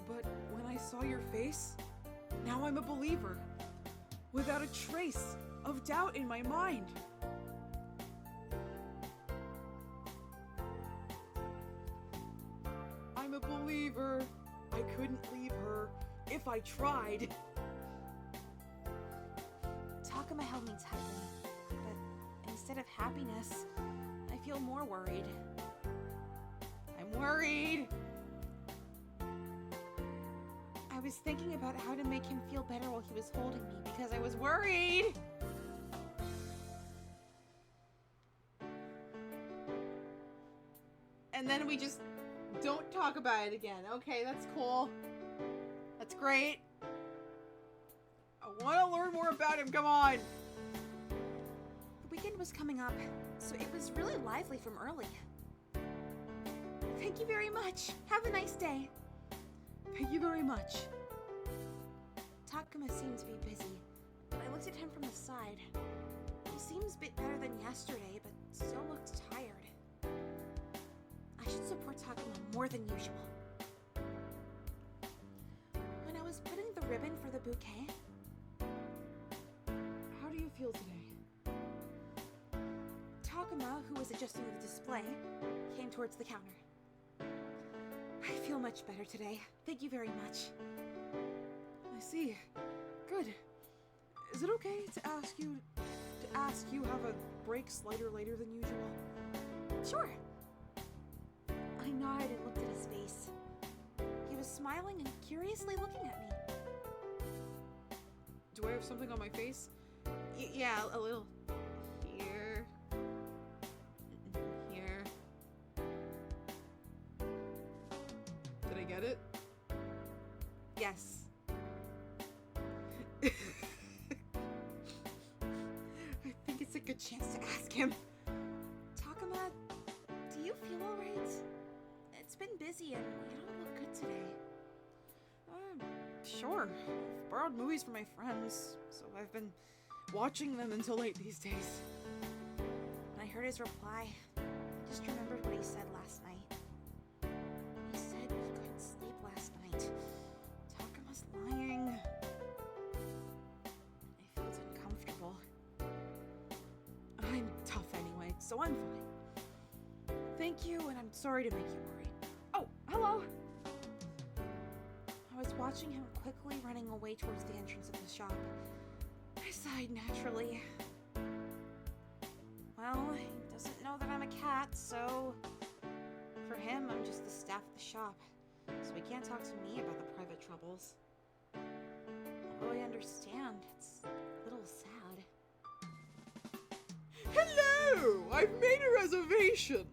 But when I saw your face, now I'm a believer. Without a trace of doubt in my mind. I'm a believer. I couldn't leave her if I tried.
Takuma held me tightly, but instead of happiness, I feel more worried.
I'm worried.
I was thinking about how to make him feel better while he was holding me because I was
Worried. And then we just don't talk about it again. Okay, that's cool. That's great. I want to learn more about him. Come on.
The weekend was coming up, so it was really lively from early. Thank you very much. Have a nice day.
Thank you very much.
Takuma seemed to be busy, but I looked at him from the side. He seems a bit better than yesterday, but still looked tired. I should support Takuma more than usual. When I was putting the ribbon for the bouquet,
How do you feel today?
Takuma, who was adjusting the display, came towards the counter. I feel much better today. Thank you very much.
I see. Good. Is it okay to ask you have a break slighter later than usual?
Sure. I nodded and looked at his face. He was smiling and curiously looking at me.
Do I have something on my face? Yeah, a little. Here. Here. Did I get it?
Yes.
I think it's a good chance to ask him.
Takuma, do you feel alright? It's been busy and you don't look good today.
Sure. I've borrowed movies from my friends, so I've been watching them until late these days.
When I heard his reply, I just remembered what he said last night. He said he couldn't sleep last night. Takuma's lying. I felt uncomfortable.
I'm tough anyway, so I'm fine. Thank you, and I'm sorry to make you worry. Oh, hello!
I was watching him quickly running away towards the entrance of the shop. I sighed naturally. Well, he doesn't know that I'm a cat, so for him, I'm just the staff at the shop. So he can't talk to me about the private troubles. Although I understand, it's a little sad.
Hello! I've made a reservation!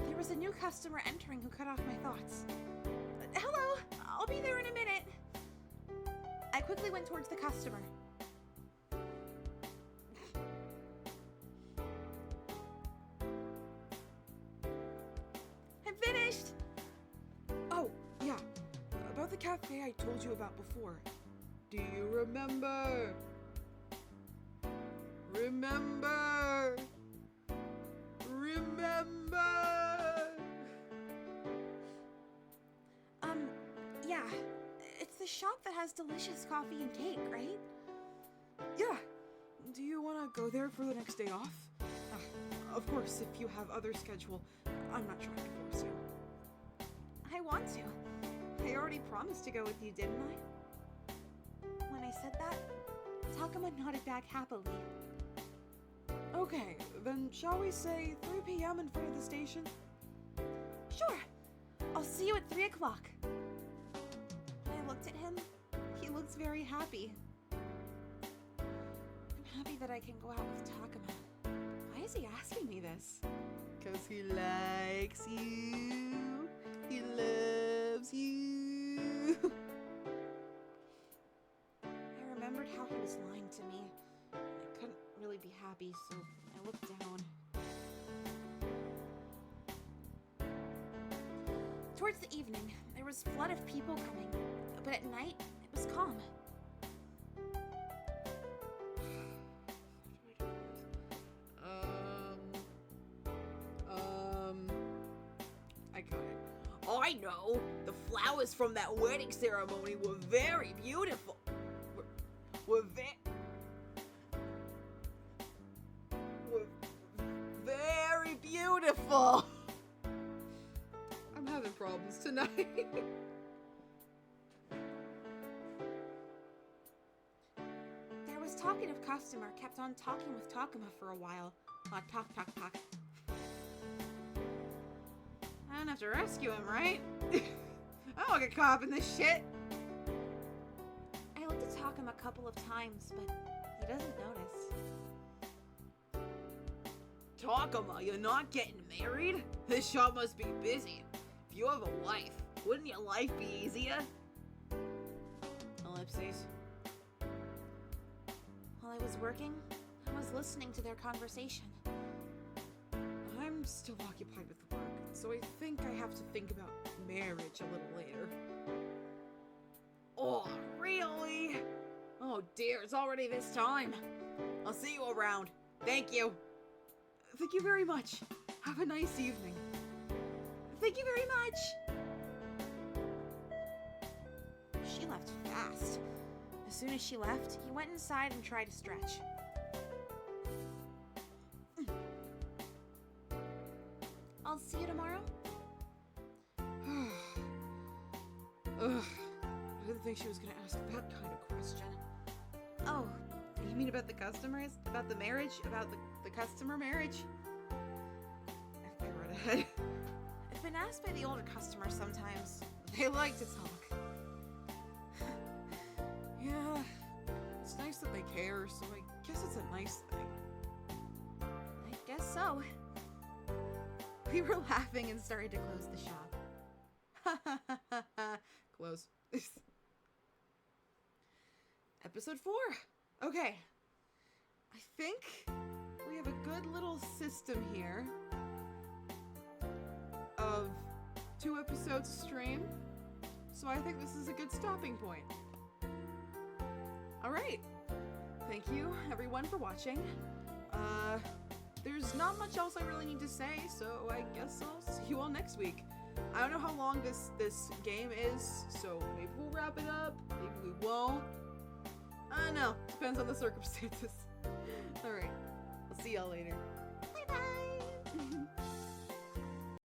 There was a new customer entering who cut off my thoughts. Hello, I'll be there in a minute. I quickly went towards the customer. I'm finished!
Oh, yeah. About the cafe I told you about before. Do you remember? Remember?
Yeah. It's the shop that has delicious coffee and cake, right?
Yeah. Do you want to go there for the next day off? Of course, if you have other schedule. I'm not trying to force you.
I want to. I already promised to go with you, didn't I? When I said that, Takuma nodded back happily.
Okay, then shall we say 3 p.m. in front of the station?
Sure. I'll see you at 3 o'clock. When I looked at him, he looks very happy. I'm happy that I can go out with Takuma. Why is he asking me this?
Because he likes you. He loves you.
I remembered how he was lying to me. I couldn't really be happy, so I looked down. Towards the evening, there was a flood of people coming, but at night, it was calm.
I got it. I know! The flowers from that wedding ceremony were very beautiful. Were very beautiful! I'm having problems tonight.
There was talkative customer kept on talking with Takuma for a while. Talk.
I don't have to rescue him, right? I don't get caught up in this shit.
I looked at Takuma a couple of times, but he doesn't notice.
Takuma, you're not getting married? This shop must be busy. If you have a wife, wouldn't your life be easier? Ellipses.
While I was working, I was listening to their conversation.
I'm still occupied with work, so I think I have to think about marriage a little later. Oh, really? Oh dear, it's already this time. I'll see you around. Thank you. Thank you very much. Have a nice evening.
Thank you very much! She left fast. As soon as she left, he went inside and tried to stretch. I'll see you tomorrow.
Ugh. I didn't think she was gonna ask that kind of question.
Oh,
You mean about the customers? About the marriage? About the customer marriage? Okay, right ahead.
I've been asked by the older customers sometimes.
They like to talk. Yeah, it's nice that they care, so I guess it's a nice thing.
I guess so.
We were laughing and started to close the shop. Close. Episode 4. Okay. I think we have a good little system here of 2 episodes a stream. So I think this is a good stopping point. Alright. Thank you everyone for watching. There's not much else I really need to say, so I guess I'll see you all next week. I don't know how long this game is, so maybe we'll wrap it up, maybe we won't. I don't know, depends on the circumstances. Alright, I'll see y'all later.
Bye-bye!